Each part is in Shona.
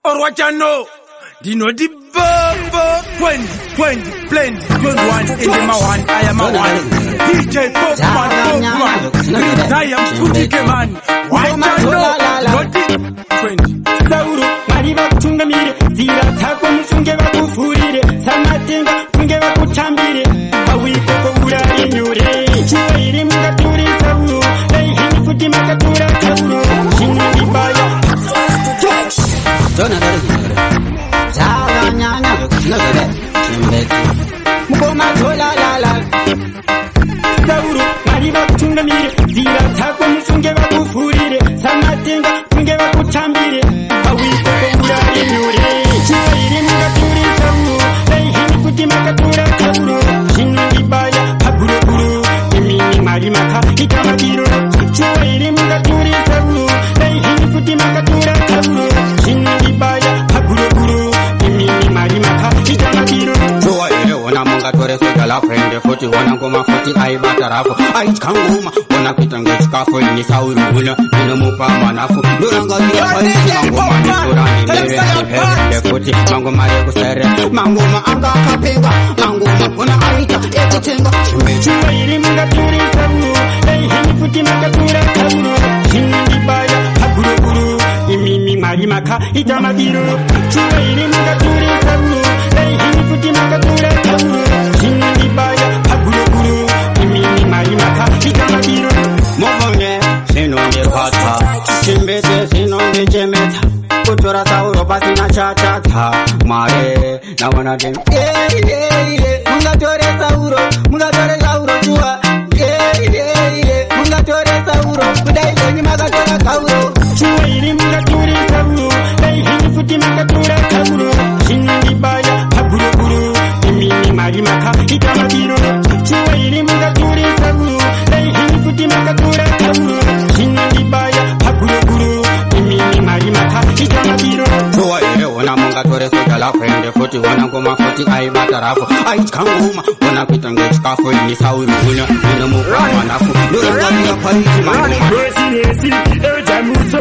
or what you know. Dino the Bumbo 20, blend 21 in the one. I am a one. DJ Pokemon, I am Kutike man. Why you know? What is 20? Sauro, Mariva Tungamire, Zira Takum Sungeva Furire, Samatinga, Pungeva Kutambire, Awiko Ura in Yure, Chirim Katuri Sauro, they hit Futimakatura Kauro, Shinibaya. Mukoma tola la la Sauro, Mariva Tungamire, Zira Takum Sungeva Furire, Samatinga, Pungeva Kutambire, Awiko Ura in Yure, Chirim Katuri Sauro, they hit Futimakatura Kauro, Shinibaya, Paguru, Emini Marimaka, Itamakiro, Chirim Katuri Sauro, they hit Futimakatura Kauro, Shinibaya, Paguru, Emini Marimaka, Itamakiro. Tore soja la prende foti wana ngoma foti ai batarafu ai kangoma wana kitanga chikafu ni sauru huna ina mupa manafu duranga ya pai ngoma ni surani mere hele foti ngoma ya kusere ngoma anga kapinga ngoma kuna aita ekitenga chumba ili mga turi sabu ei hini futi makakura kauru hindi baya hakuru imimi marimaka itamagiro chumba ili mga turi sabu ei hini futi makakura kauru hindi baya hakuru imimi marimaka itamagiro mobonye sinonde kwata chimbete sinonde chemeta kutora sauro pasi na chachata mare na wana dem munga tore sauro jua munga tore sauro kudai ni magatora kauro chua ili munga tore sauro dai hini futi magatora kauro hindi baya hakuru imimi marimaka itamagiro chua ili munga tore sauro dai hini futi magatora kauro hindi baya hakuru imimi marimaka itamagiro chua ile wana munga tore soja la prende foti wana ngoma foti ai batarafu ai kangoma wana kitanga chikafu ni sauru huna ina mupa manafu duranga ya pai ngoma Rosinesi ejamuso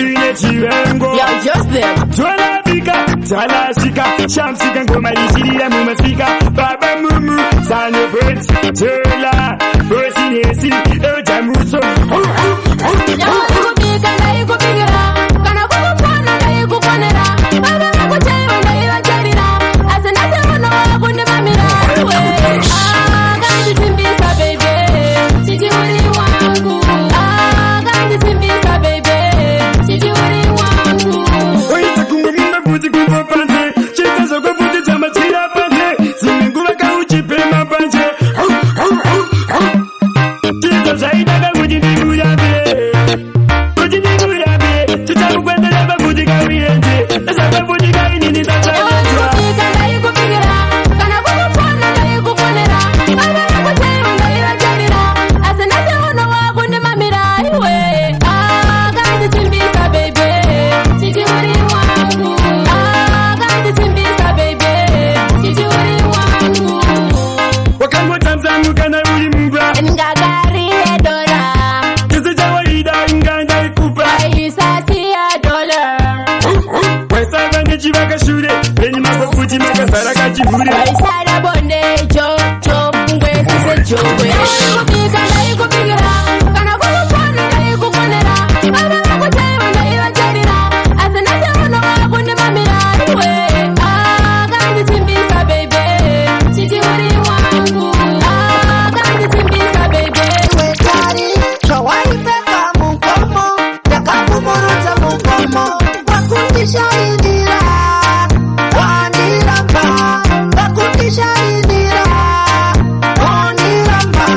You're just there. Talasika, Shamsika, Goma, Nigeria, Mumafika, Baba Mumu, Sano Birds, Turla, Rosinesi, Ejamuso. Shine,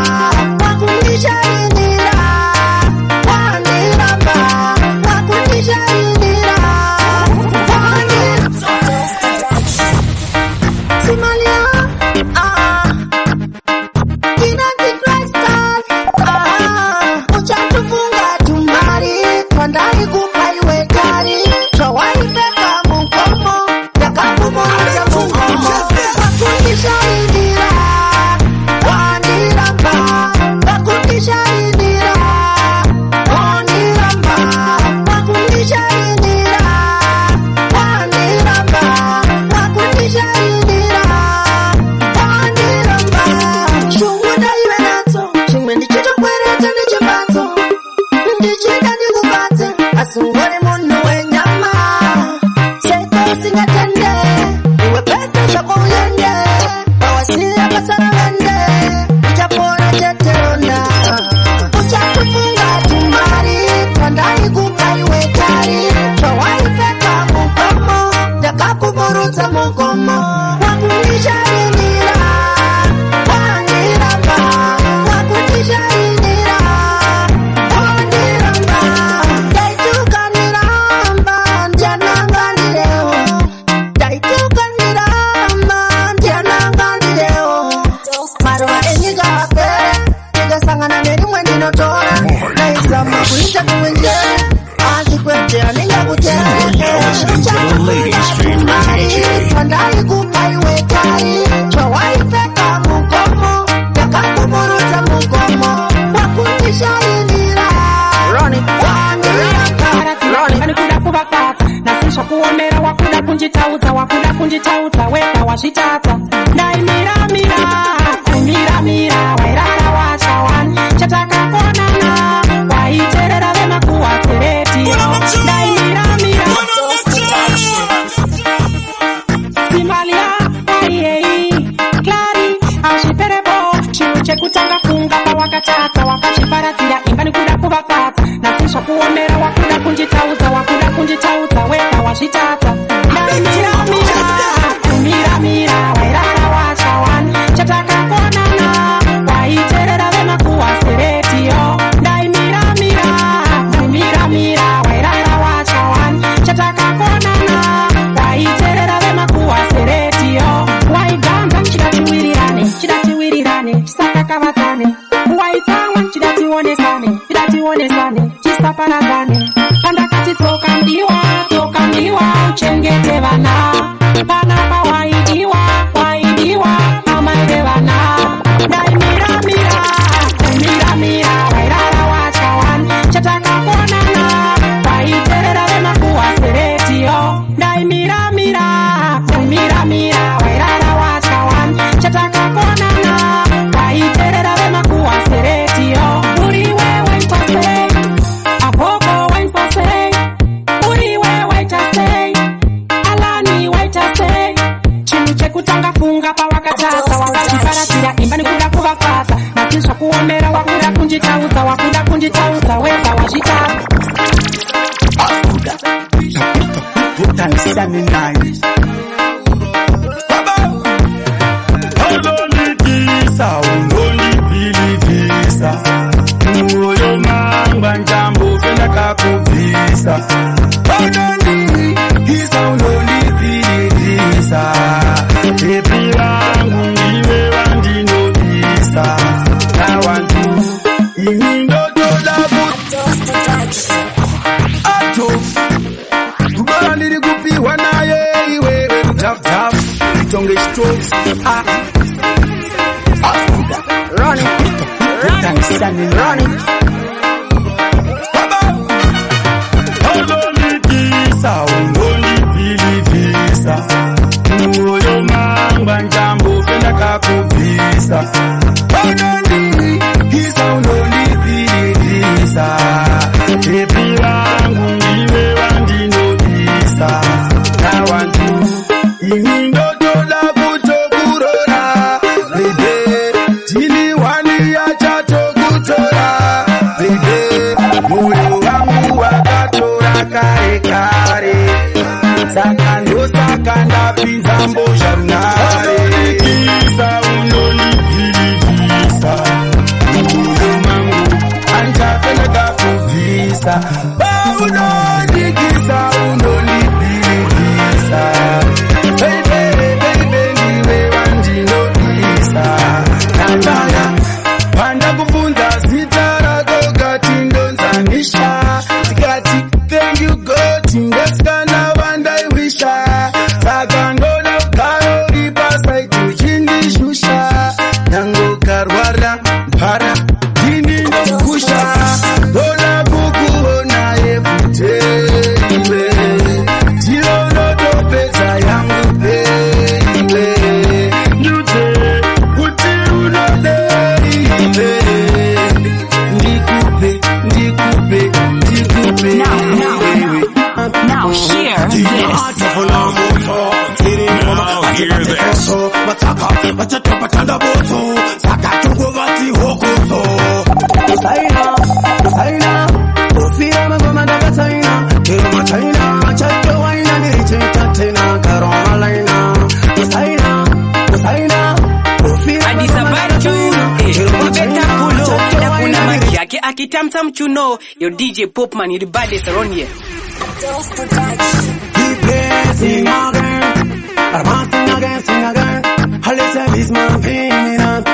washitata dai mira wairara wachawan chataka konana waiterera vema kuwasereti dai mira Simalia aiei Clari ashiperebo chiu chekutanga funga pa wakatata wakachiparatira imbani kuda kuvakata nasisha kuomera wakuda kunjitauza weka washitata dai mira wairara wachawan chataka konana waiterera vema kuwasereti dai mira wairara wachawan chataka konana waiterera vema kuwasereti waigamba chidatiwirirane chisakakavatane waitsamwa chidatiwonesane chisaparadzane pandakati toka mdiwa uchengete vana panapa waidiwa amaire vana dai mira wairara wachawan chataka konana waiterera vema kuwasereti dai mira wairara wachawan chataka konana waiterera vema kuwasereti uriwe waitase apoko waitase uriwe waitase alani waitase chinu chekutanga funga pa wakatata wakachiparatira imbani kuda kuvakata nasisha kuomera wakuda kunjitauza weka washitata utanisani nani Undonipilivisa moyo mangwa njambo fena kakuvisa undonipilivisa epi wangu ndiwe wandinobisa na wantu imindodolabu atofu kubala nilikupiwa naye iwewe mtaftafu itonge shtofu Run it. Undonipilivisa moyo mangwa njambo fena kakuvisa undonipilivisa epi wangu ndiwe wandinobisa na wantu imindodola kutokurora bebe tiliwani ya chato kutora bebe moyo wangu wakatora kare sakanda pinza mbosha runare undonipilivisa moyo wangu anjapena kakuvisa undonipilivisa baby niwe wandinobisa nataya panda kubunza zita rako gati ndonzanisha tikati thank you God tingetskana vandaiwisha saka ndona ukarori pasaiti uchindishusha nango karwara mpara dini ndokusha ndona kukuona yefuteriwe ndinonotopedza yangu periwe ndute kuti unoderiwe ndikupe Now hear this. Akitamta mchuno, your DJ Popman, you the baddest around here. He plays sing again, sing again. Listen, this man feeling up.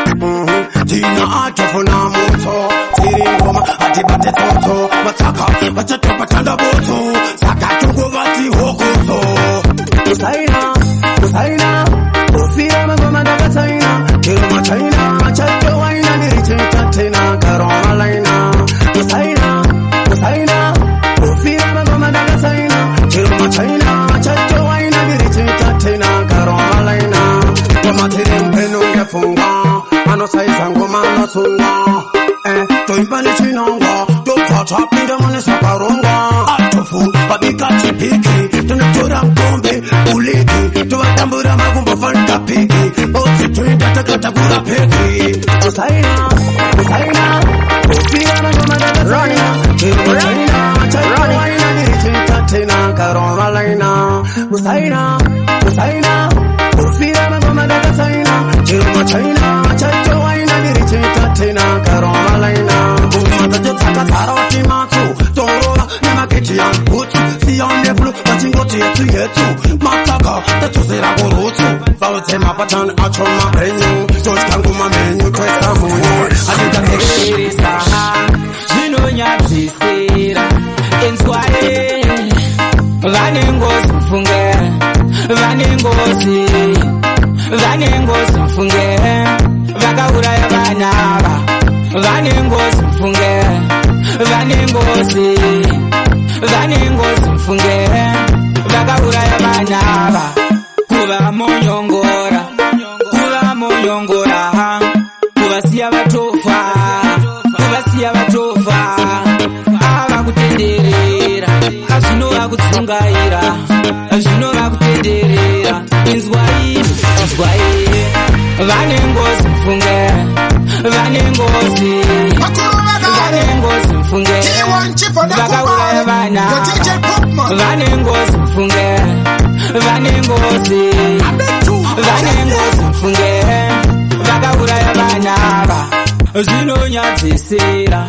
Tina atofuna moto, tiringoma atibate toto, mataka, matatopa tanda boto, sakatugo vati hokoto. Usaina, ufira magoma daga China, kiruma China, machato waina nirichita tena karoma laina. Usaina, ufira magoma daga China, kiruma China, machato waina nirichita tena karoma laina. toimbani chinonga topfapinda mune sakaronga atofu babikati piki tunotora mkombe uliki tovadambura makumbo fanta piki ose tuinda takatakura peki usaina ufira magoma dagasaina kiruchaina chaina nirichitatina karoma laina usaina ufira magoma dagasaina kiruchaina chaina nirichitatina karoma laina umatajotsaka saroti matsu torora nemaketi yangutu siyoneblu vachingoti yetu matsaka tatuzira kurutsu vautsema patani acho mapenyu totyanguma menyu twesa munyu Aditatekereza zvinonyadzisira enzwaye vane ngozi mfunge vane ngozi mfunge vakauraya vana ava vane ngozi mfunge vane ngozi mfunge vakauraya vana ava kuva monyongora kuvasiya vatofa ava kutenderera azvinova kutsungaira azvinova kutenderera inzwai vane ngozi mfunge vane ngozi mfunge vakauraya vana vane ngozi mfunge vane ngozi mfunge vakauraya vana ava zvinonyadzisira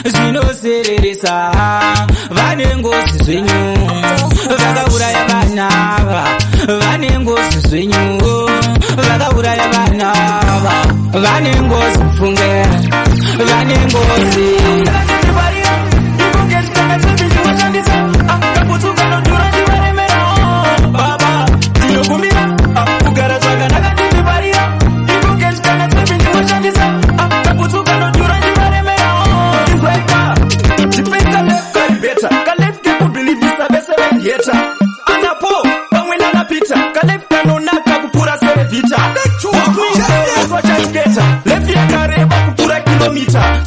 zvinozereresa vane ngozi zvenyu vakauraya vana ava vane ngozi zvenyu vakauraya vana ava vane ngozi mfunge vane ngozi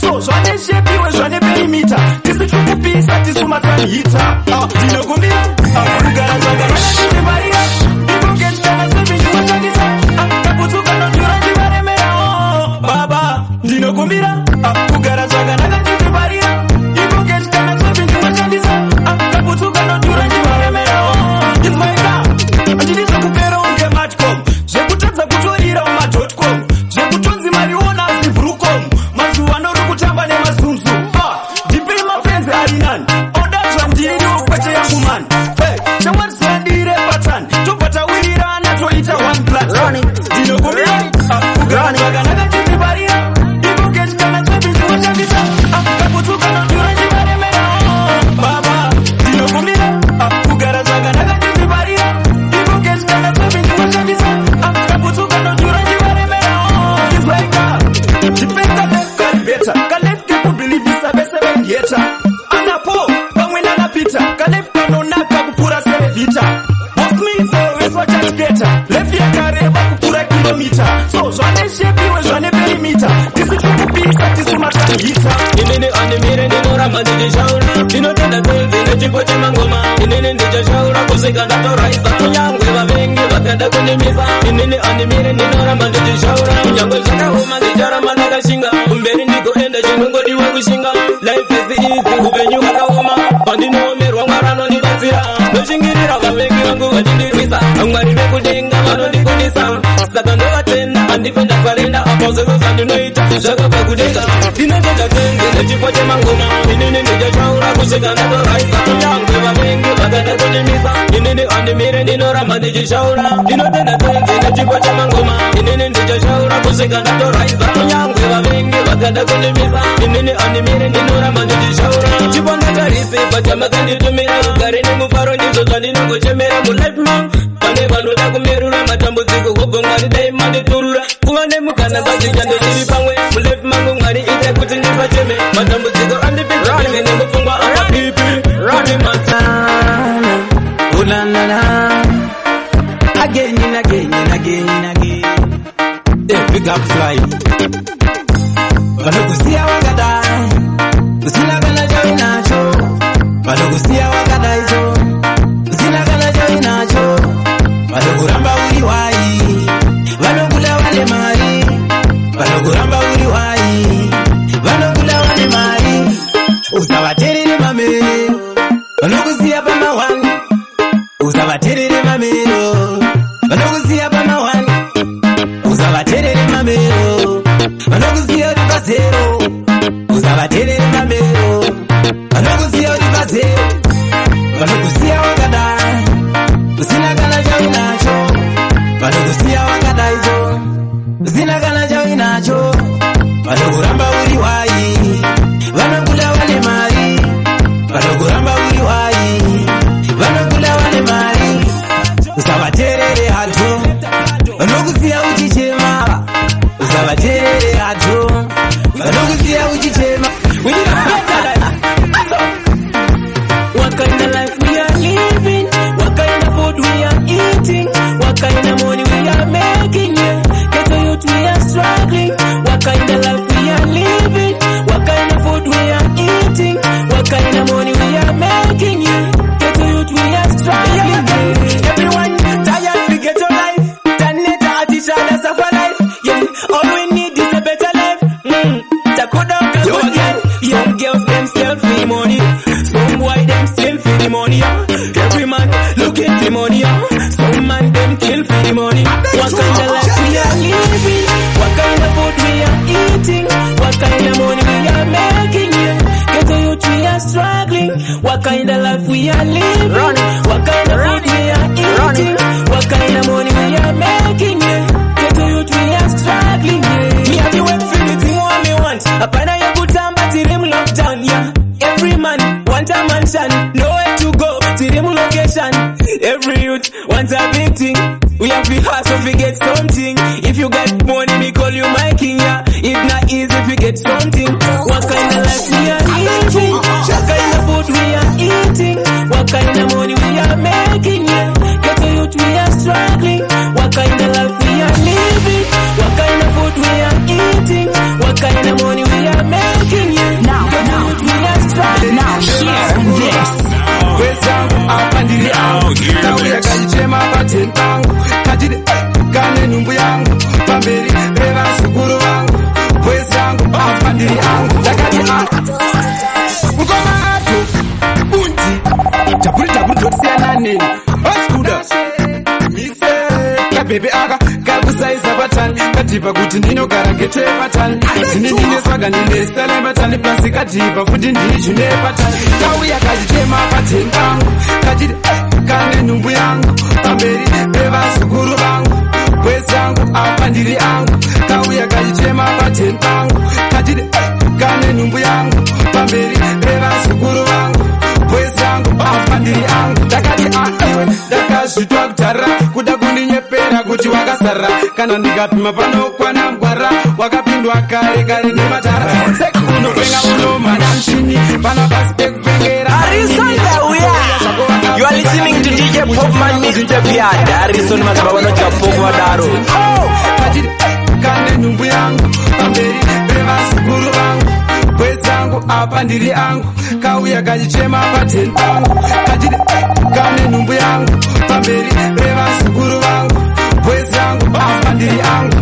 so zwane shepiwe zwane perimita tisitupupisa tisumatsanihita ndinokumbira kugara zvakanaka ndivarira ibongezikana sevindiwashandisa takutsuka nodhura ndivaremerawo baba ndinokumbira kugara zvakanaka ndivarira ibongezikana sevindiwashandisa takutsuka nodhura ndivaremerawo izmaika andidizokupera unge matcom zvekutadza kutorira umadotcom zvekutonzi mariona zibrucom mazuva nori kutamba nemazunzu ndipei mapenzi ari nani odadzva ndiriwo kwete yangu mani chamwariziva ndiri repatani tobva tawirirana toita one platform ndinokumbira kugara zvakanaka ndizivarira ibongezikana sevindiwashandisa takutsuka nodhura ndivaremerawo baba ndinokumbira kugara zvakanaka ndizivarira ibongezikana sevindiwashandisa takutsuka nodhura ndivaremerawo izwaika ndipeka better kalefte kubilivisa bese vendieta anapo pamwe nanapita kalefte kanonaka kupura serevita wasmizo veswa chachiketa lefti yakareba kupura kilomita so zwane shepiwe zwane perimita tisitupupisa tisumatsanihita inini andimire ndinoramba ndichishaura ndinotenda kwenzi nechipo chemangoma inini ndichashaura kusvika ndatoraisa kunyangwe vavengi vakada kundimisa inini andimire ndinoramba ndichishaura kunyangwe zvakaoma ndicharamba ndakashinga kumberi ndikoenda chinongodiwa kushinga life is easy upenyu hwakaoma pandinoomerwa mwari anondibatsira ndoshingirira vavengi vangu vachindirwisa mwari vekudenga vanondikundisa saka ndovatenda handife ndafarenda apa zvose zvandinoita zvakabva kudenga ndinotenda kwenzi nechipo chemangoma inini ndichashaura kusvika ndatoraisa kunyangwe vavengi vakada kundimisa inini andimire ndinoramba ndichishaura ndinotenda kwenzi nechipo chemangoma inini ndichashaura kusvika ndatoraisa kunyangwe vavengi vakada kundimisa inini andimire ndinoramba ndichishaura chipo ndatarisi pachamakanditumira rugare nemufaro ndizvo zvandinongochemera mulife mang pane vanoda kumerura matambudziko kubva mwari dai manditurura kuva nemugana kwazichando tiri pamwe mulife mangu mwari ite kuti ndipacheme matambudziko andipizvenge nemupfungwa akapipi kuti matsana Again and again and again and again. big up fly. Vanokusiya wakadai, usina kana chainacho. Vanokusiya wakadai so, usina kana chainacho. Vanokuramba uri wai, vanokula vane mari. Vanokuramba uri wai, vanokula vane mari. Usavaterere mamero, vanokusiya pamawani. Usavaterere mamero, vanokusiya pamawani. Usavaterere mamero, vanokusiya uri pazero. Usavaterere mamero, vanokusiya uri pazero. Vanokusiya wakadai, usina kana chainacho. Vanokusiya wakadai so, usina kana chainacho. Vanokuramba uri wai, vanokula vane mari. Vanokuramba uri wai, vanokula vane mari. Usavaterere hato, vanokusiya uchichema. Usavaterere hato, vanokusiya uchichema. We need a better life. What kind of life we are living? What kind of food we are eating? What kind of money we are making? Yeah. Get the youth we are struggling. What kind of life we are living? What kind of food we are eating? What kind of money we are making? Yeah. Get the youth we are struggling. Yeah. Everyone tired to get a life. Turn it out each other suffer life. Yeah. All we need is a better life. Takoda girl. Some girls them still for the money. Some boy them still for the money. Every man looking for money. Some man them kill for the money. What kind of life we are living? What kind of food we are eating? What kind of money we are making? Yeah. Get the youth we are struggling. What kind of life we are living? What kind of food we are eating? What kind of money we are making? Yeah. Get the youth we are struggling. Yeah. Me have the infinity what me want. Upon a good time but till him lockdown. Yeah. Every man want a mansion, nowhere to go till him location. Every youth wants a big thing. We have to hustle to get something. If you got money, me call you my king, yeah. If not easy, if you get something. What kind of life we are living? What kind of food we are eating? What kind of money we are making, yeah. Get the youth we are struggling. What kind of life we are living? What kind of food we are eating? What kind of money we are making, yeah. Get the youth we are struggling. Now share this. Wesangu apa ndiri angu, tauya kajichema pateni pangu. Kachidi kane numbu yangu, pamberi revazukuru vangu. Wesangu apa ndiri angu, takati Mukoma atofu, bunti, taburi totisiana nini. Oskuda, mise, kabebe aka, kakusaisa patani. Katipa kuti ndinogara ngete patani. Ndine swaga ndine style patani. Plasi katipa kuti ndijune patani. Kauya kajichema pateni pangu. Kachidi kane numbu yangu, pamberi revazukuru vangu. Wesangu apa ndiri angu, kauya kajichema pateni pangu. Kachidi kane numbu yangu, pamberi revazukuru vangu. Wesangu apa ndiri angu, takati iwe ndakazvitwa kutara. Kuda kundinyepera kuti wakasara. Kana ndikapima panokwana mgwara, wakapindwa kare kare nematara. Seki unopenga unomana mshini, pana basi pekupengera. You are listening to DJ Popman Mr. Piad. Harrison Mazabawano Chapogo Daro. Kachidi kane numbu yangu, pamberi revazukuru vangu. Wesangu apa ndiri angu, kauya kajichema pateni pangu. Kachidi kane numbu yangu, pamberi revazukuru vangu. Wesangu apa ndiri angu,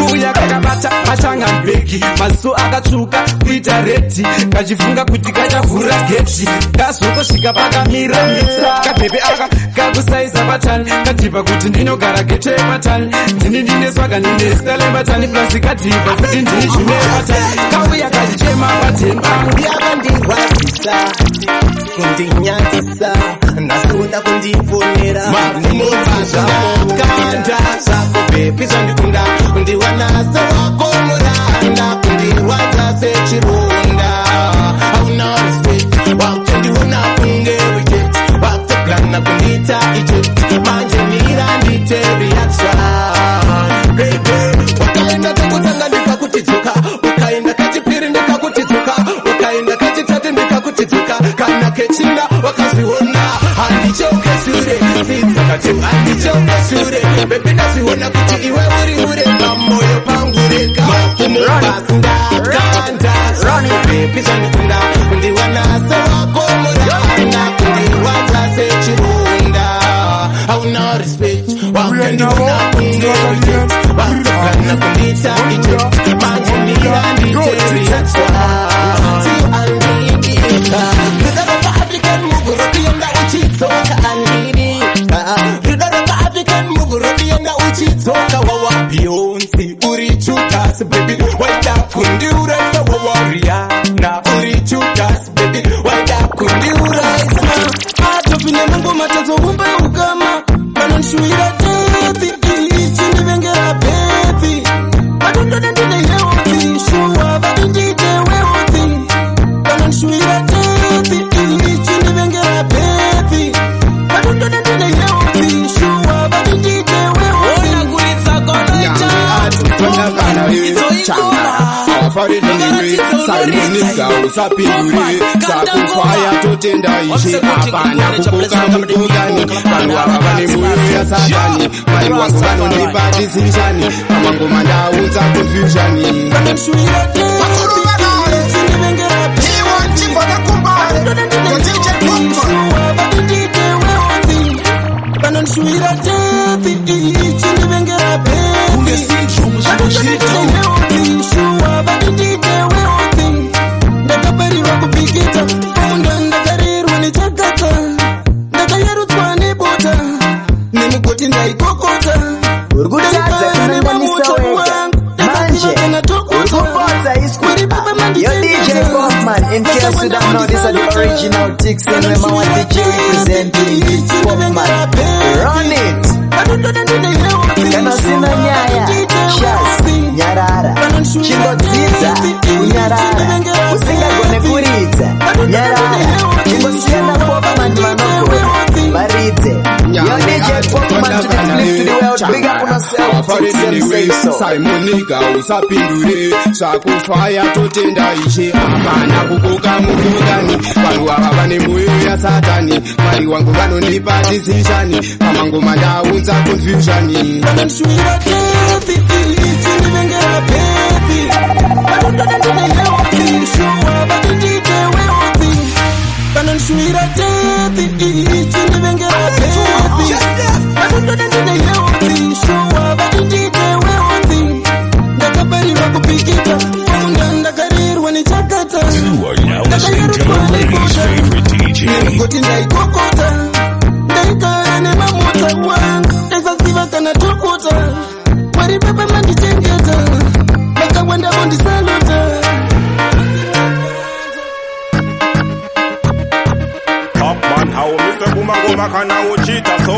kuya kakabata mashanga mbeki. Maziso akatsvuka kuita reti, kachifunga kuti kachavhura geti. Kazokosvika pakamira mitsa, kabhebe aka kakusaisa patani. Katipa kuti ndinogara gete patani. Ndine swaga ndine style patani. Plasi katipa kuti ndijune patani. Kauya kachichema pateni pangu. Yakandirwadzisa, kundinyadzisa, ndasunda kundiponera. Ndinozvakanda zvako bebi zvandikunda, kundiwanasa wako muranda, kundirwadza sechironda. Hauna respect, wakutondiona kunge wicket, wakutoplana kundiita eject, manje mira ndite reaction. Baby, wakaenda chekutanga ndikakutidzoka, ukaenda kachipiri ndikakutidzoka, ukaenda kachitatu ndikakutidzoka, kana kechina wakazviona. Handichoke shure, sitsakati handichoke shure, baby ndazviona kuti iwe uri kundita ije mangomira nditeriyatwa andidika ridaro African muguru kuyenda uchitsoka andidika ridaro African muguru kuyenda uchitsoka wawa Beyonce uri chukas baby waida kundiura wawa Rihanna uri chukas baby waida kundiura atopine mungu matazo umba ukama banonshuira tethi ichi nivengera bethi batundone ndine yewothi shuwa batundite wewothi banonshuira tethi ichi nivengera bethi batundone ndine yewothi shuwa batundite wewothi ona kulitsa kono Simonika usapindure sakufaya totenda ishe apana kukuka mukugani vanhu ava vane moyo yasatani mai wangu vanonipa decision amangoma ndaunza confusion Yo DJ Popman, in case you don't know, this is the original Tix and when my DJ representing Popman. Run it! Kanasina Nyaya, Shaz, Nyarara, Chingoziza, Nyarara, Usinga Gone Kuriza, Nyarara, Chingosiana Popman Manoko, Marize. Yo DJ Popman to the flip to the world, big up on yourself, Tix and say so. Simonika usapindure sakufaya totenda ishe apana kukuka mukugani vanhu ava vane moyo yasatani mai wangu vanonipa decision amangoma ndaunza confusion You are now listening to the ladies' favorite DJ. Popman, how Mr. Guma kana uchita so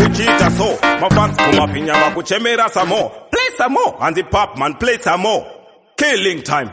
uchita so my fans kuma pinya wakuchemera some more, play some more, and the Popman play some more. Killing time.